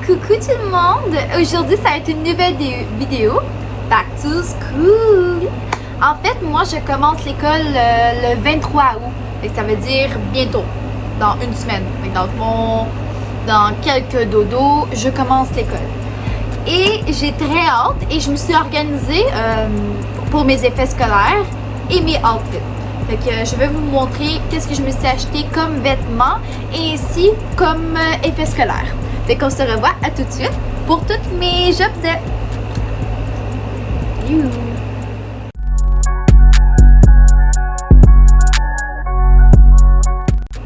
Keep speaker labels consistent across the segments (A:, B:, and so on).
A: Coucou tout le monde! Aujourd'hui, ça va être une nouvelle vidéo. Back to school! En fait, moi, je commence l'école le 23 août. Et ça veut dire bientôt, dans une semaine. Dans quelques dodos, je commence l'école. Et j'ai très hâte et je me suis organisée pour mes effets scolaires et mes outfits. Fait que je vais vous montrer qu'est-ce que je me suis acheté comme vêtements et ainsi comme effets scolaires. Fait qu'on se revoit à tout de suite pour toutes mes jobs.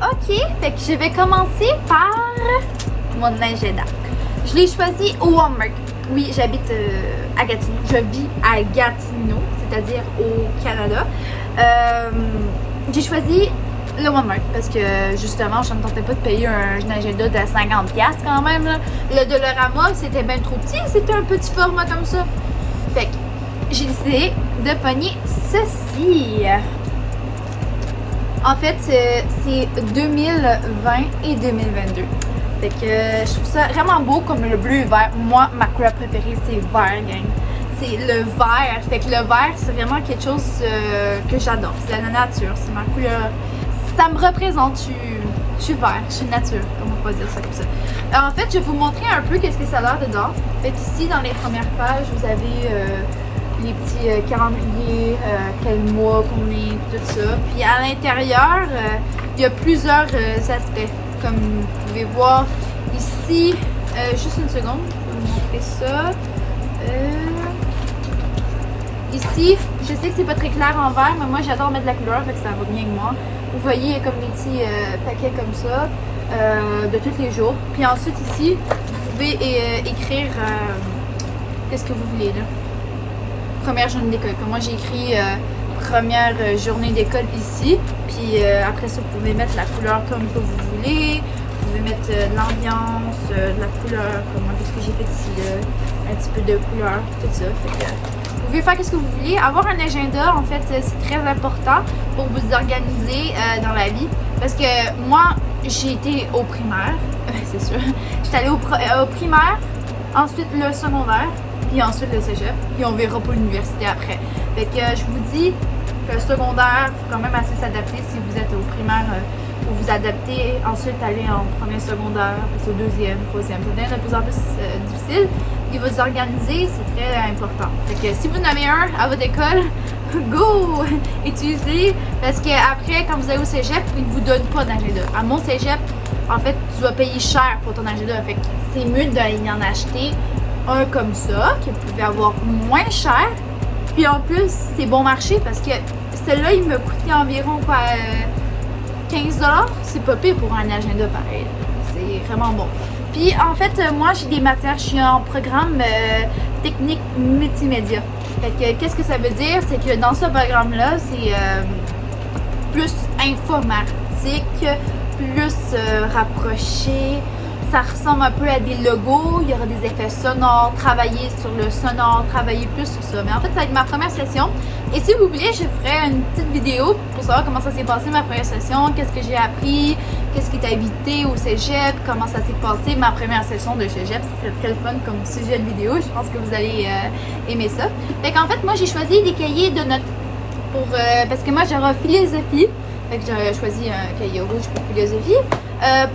A: Ok, fait que je vais commencer par mon agenda. Je l'ai choisi au Walmart. Oui, j'habite à Gatineau. Je vis à Gatineau, c'est-à-dire au Canada. J'ai choisi le Walmart parce que justement, je ne tentais pas de payer un agenda de 50$ quand même. Là. Le Dollarama, c'était bien trop petit. C'était un petit format comme ça. Fait que j'ai décidé de pogner ceci. En fait, c'est 2020 et 2022. Fait que je trouve ça vraiment beau comme le bleu et vert. Moi, ma couleur préférée, c'est vert, gang. C'est le vert. Fait que le vert, c'est vraiment quelque chose que j'adore. C'est la nature. C'est ma couleur. Ça me représente. Je suis vert. Je suis nature. Comment on peut dire ça comme ça? Alors, en fait, je vais vous montrer un peu qu'est-ce que ça a l'air dedans. Fait qu'ici, dans les premières pages, vous avez les petits calendriers, quel mois, combien, tout ça. Puis à l'intérieur, il y a plusieurs aspects. Comme vous pouvez voir ici, juste une seconde, je vais vous montrer ça. Ici, je sais que c'est pas très clair en vert, mais moi j'adore mettre de la couleur, fait que ça va bien avec moi. Vous voyez, il y a comme des petits paquets comme ça, de tous les jours. Puis ensuite ici, vous pouvez écrire qu'est-ce que vous voulez là. Première journée d'école. Comme moi j'ai écrit première journée d'école ici. Puis après ça, vous pouvez mettre la couleur comme que vous voulez. Vous pouvez mettre de l'ambiance, de la couleur, comme moi, qu'est-ce que j'ai fait ici là. Un petit peu de couleur, tout ça. Fait que, vous pouvez faire ce que vous voulez. Avoir un agenda, en fait, c'est très important pour vous organiser dans la vie. Parce que moi, j'ai été au primaire, c'est sûr. J'étais allée au primaire, ensuite le secondaire, puis ensuite le cégep, puis on verra pour l'université après. Fait que je vous dis que le secondaire, il faut quand même assez s'adapter. Si vous êtes au primaire, pour vous adapter, ensuite aller en premier secondaire, puis au deuxième, troisième. Ça devient de plus en plus difficile. Et vous organiser, c'est très important. Fait que si vous en avez un à votre école, go! Utilisez, parce que après, quand vous allez au cégep, ils ne vous donnent pas d'agenda. À mon cégep, en fait, tu vas payer cher pour ton agenda. Fait que c'est mieux d'aller en acheter un comme ça, que vous pouvez avoir moins cher. Puis en plus, c'est bon marché parce que celui-là, il me coûtait environ 15$. C'est pas pire pour un agenda pareil. C'est vraiment bon. Puis en fait, moi, j'ai des matières. Je suis en programme technique multimédia. Fait que qu'est-ce que ça veut dire? C'est que dans ce programme-là, c'est plus informatique, plus rapproché. Ça ressemble un peu à des logos, il y aura des effets sonores, travailler sur le sonore, travailler plus sur ça. Mais en fait, ça va être ma première session. Et si vous voulez, je ferai une petite vidéo pour savoir comment ça s'est passé ma première session, qu'est-ce que j'ai appris, qu'est-ce qui t'a évité au cégep, comment ça s'est passé ma première session de cégep. C'est très fun comme sujet de vidéo, je pense que vous allez aimer ça. Fait qu'en fait, moi, j'ai choisi des cahiers de notes pour parce que moi, j'aurai philosophie. Fait que j'ai choisi un cahier rouge pour philosophie.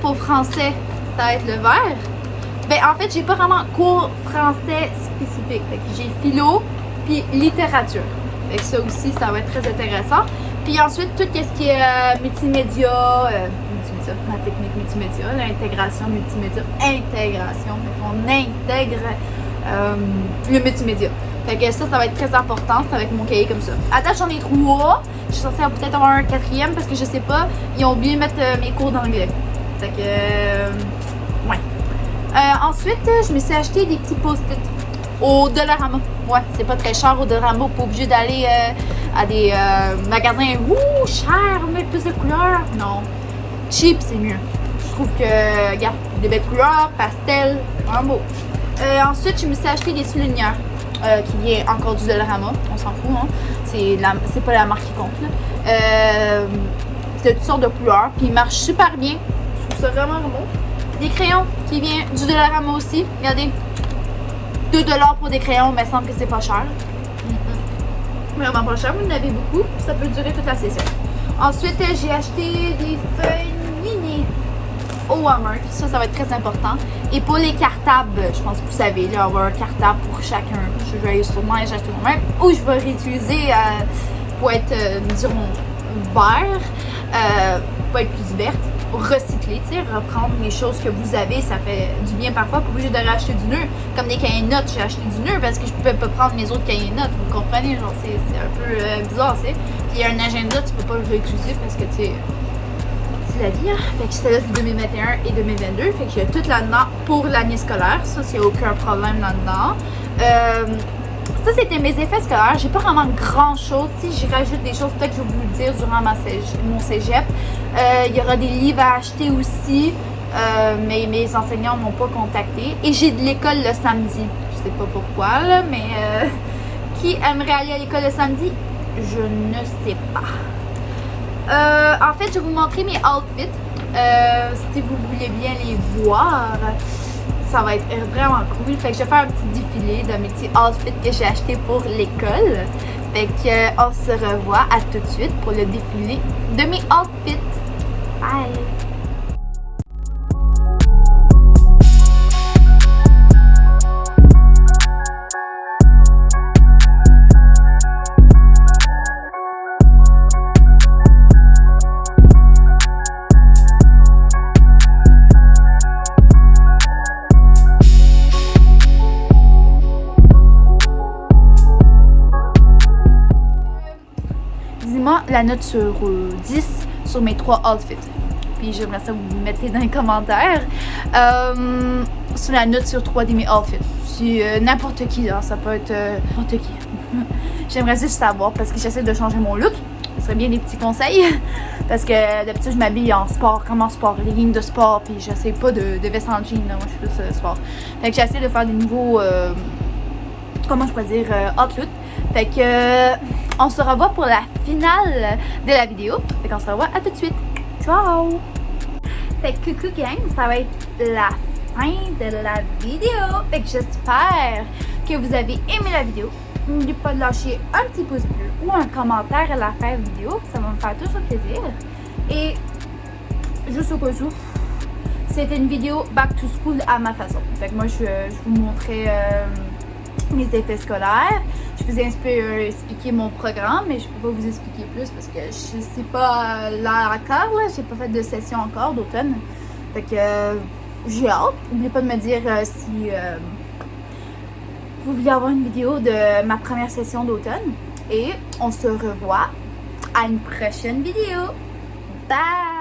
A: Pour français, ça va être le vert. Ben en fait, j'ai pas vraiment cours français spécifique. Fait que j'ai philo puis littérature. Fait que ça aussi, ça va être très intéressant. Puis ensuite, tout ce qui est multimédia, ma technique multimédia, l'intégration multimédia, intégration. Fait qu'on intègre le multimédia. Fait que ça va être très important. Ça va être mon cahier comme ça. À date, j'en ai 3. Je suis censée peut-être avoir un 4e parce que je sais pas. Ils ont oublié de mettre mes cours d'anglais. Fait que, ouais. Ensuite, je me suis acheté des petits post-it au Dollarama. Ouais, c'est pas très cher au Dollarama. Pas obligé d'aller à des magasins cher, mettre plus de couleurs. Non. Cheap, c'est mieux. Je trouve que, regarde, des belles couleurs, pastel, c'est vraiment beau. Ensuite, je me suis acheté des souligneurs qui vient encore du Dollarama. On s'en fout, hein. C'est pas la marque qui compte, là. De toutes sortes de couleurs. Puis ils marchent super bien. Je trouve ça vraiment bon. Des crayons qui viennent du Dollarama aussi. Regardez. 2 $ pour des crayons, mais il semble que c'est pas cher. Vraiment pas cher, vous en avez beaucoup. Ça peut durer toute la session. Ensuite, j'ai acheté des feuilles mini au Walmart. Ça va être très important. Et pour les cartables, je pense que vous savez, là, avoir un cartable pour chacun. Je vais aller sûrement les acheter moi-même. Ou je vais réutiliser pour être, disons, vert, pour être plus verte. Pour recycler, tu sais, reprendre les choses que vous avez, ça fait du bien parfois. Pas obligé de racheter du nœud. Comme des cahiers de notes, j'ai acheté du nœud parce que je pouvais pas prendre mes autres cahiers de notes. Vous comprenez? Genre, c'est un peu bizarre, tu sais. Puis un agenda, tu peux pas le réutiliser parce que, tu sais, c'est la vie, hein. Fait que celle-là, c'est 2021 et 2022. Fait que j'ai tout là-dedans pour l'année scolaire. Ça, c'est aucun problème là-dedans. Ça, c'était mes effets scolaires. J'ai pas vraiment grand chose. Si j'y rajoute des choses, peut-être que je vais vous le dire durant mon cégep. Il y aura des livres à acheter aussi. Mais mes enseignants m'ont pas contacté. Et j'ai de l'école le samedi. Je sais pas pourquoi, là, mais qui aimerait aller à l'école le samedi? Je ne sais pas. En fait, je vais vous montrer mes outfits. Si vous voulez bien les voir. Ça va être vraiment cool. Fait que je vais faire un petit défilé de mes petits outfits que j'ai achetés pour l'école. Fait que on se revoit à tout de suite pour le défilé de mes outfits. Bye! Dis-moi la note sur 10 sur mes 3 outfits. Puis j'aimerais ça vous mettez dans les commentaires. Sur la note sur 3 de mes outfits. Si n'importe qui, là, ça peut être n'importe qui. J'aimerais juste savoir parce que j'essaie de changer mon look. Ce serait bien des petits conseils. Parce que d'habitude, je m'habille en sport, comme en sport, les lignes de sport. Puis j'essaie pas de veste en jean. Là. Moi, je suis plus sport. Fait que j'essaie de faire des nouveaux. Comment je peux dire outfits. Fait que on se revoit pour la finale de la vidéo. Fait qu'on se revoit à tout de suite. Ciao! Fait que coucou gang, ça va être la fin de la vidéo. Fait que j'espère que vous avez aimé la vidéo. N'oubliez pas de lâcher un petit pouce bleu ou un commentaire à la fin de la vidéo. Ça va me faire toujours plaisir. Et juste au cas où, c'était une vidéo back to school à ma façon. Fait que moi, je vous montrais mes effets scolaires. Je vous ai expliqué mon programme, mais je peux pas vous expliquer plus parce que je sais pas là encore. J'ai pas fait de session encore d'automne. Fait que j'ai hâte. N'oubliez pas de me dire si vous voulez avoir une vidéo de ma première session d'automne. Et on se revoit à une prochaine vidéo. Bye!